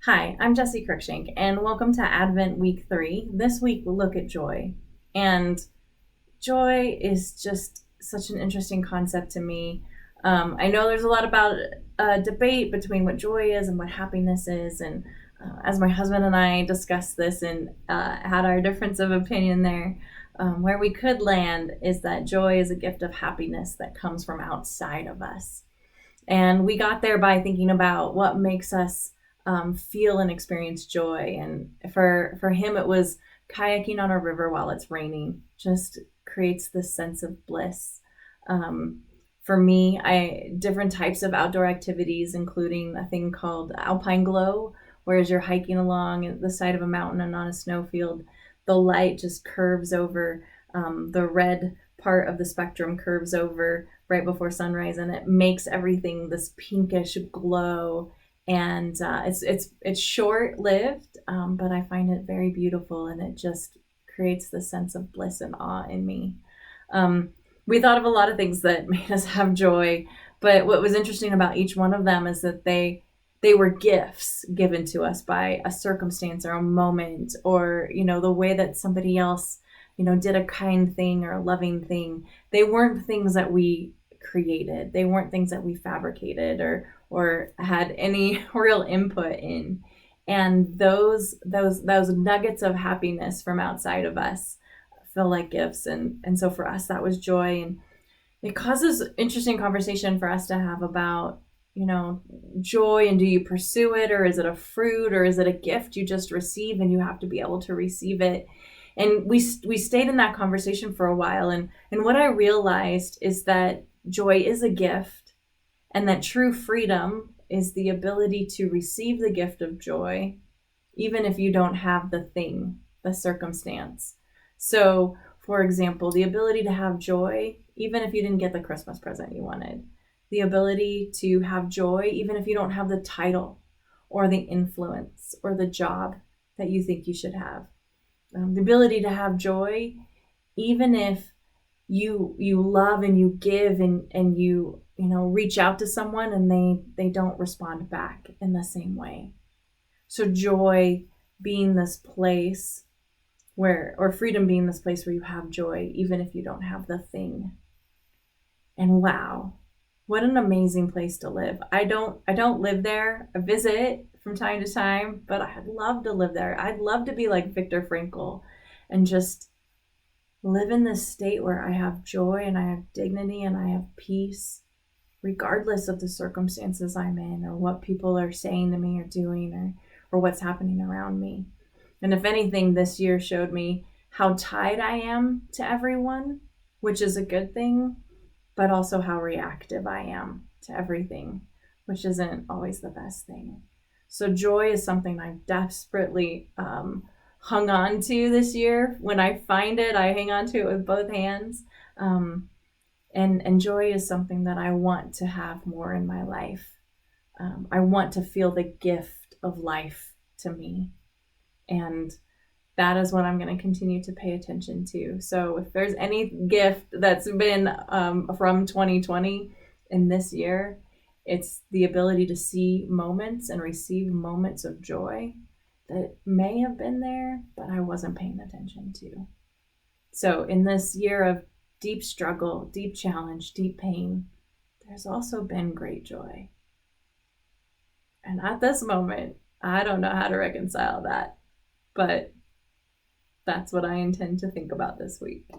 Hi, I'm Jessie Cruikshank, and welcome to Advent Week 3. This week we'll look at joy. And joy is just such an interesting concept to me. I know there's a lot about debate between what joy is and what happiness is. And as my husband and I discussed this and had our difference of opinion there, where we could land is that joy is a gift of happiness that comes from outside of us. And we got there by thinking about what makes us feel and experience joy. And for him, it was kayaking on a river while it's raining. Just creates this sense of bliss. Um, for me, I different types of outdoor activities, including a thing called alpine glow, whereas you're hiking along the side of a mountain and on a snowfield, the light just curves over the red part of the spectrum curves over right before sunrise, and it makes everything this pinkish glow. And it's short lived, but I find it very beautiful, and it just creates this sense of bliss and awe in me. Um, we thought of a lot of things that made us have joy, but what was interesting about each one of them is that they were gifts given to us by a circumstance or a moment, or the way that somebody else did a kind thing or a loving thing. They weren't things that we created. They weren't things that we fabricated or had any real input in. And those nuggets of happiness from outside of us feel like gifts. And so for us that was joy. And it causes interesting conversation for us to have about joy, and do you pursue it, or is it a fruit, or is it a gift you just receive and you have to be able to receive it? And we stayed in that conversation for a while, and what I realized is that joy is a gift, and that true freedom is the ability to receive the gift of joy even if you don't have the thing, the circumstance. So for example, the ability to have joy even if you didn't get the Christmas present you wanted, the ability to have joy even if you don't have the title or the influence or the job that you think you should have, the ability to have joy even if you love and you give and you reach out to someone and they don't respond back in the same way. So joy being this place or freedom being this place where you have joy even if you don't have the thing. And wow, what an amazing place to live. I don't live there. I visit from time to time, but I'd love to live there. I'd love to be like Viktor Frankl and just live in this state where I have joy and I have dignity and I have peace, regardless of the circumstances I'm in or what people are saying to me or doing or what's happening around me. And if anything, this year showed me how tied I am to everyone, which is a good thing, but also how reactive I am to everything, which isn't always the best thing. So joy is something I've desperately hung on to this year. When I find it, I hang on to it with both hands. And joy is something that I want to have more in my life. I want to feel the gift of life to me. And that is what I'm going to continue to pay attention to. So if there's any gift that's been from 2020 in this year, it's the ability to see moments and receive moments of joy that may have been there, but I wasn't paying attention to. So in this year of deep struggle, deep challenge, deep pain, there's also been great joy. And at this moment, I don't know how to reconcile that, but that's what I intend to think about this week.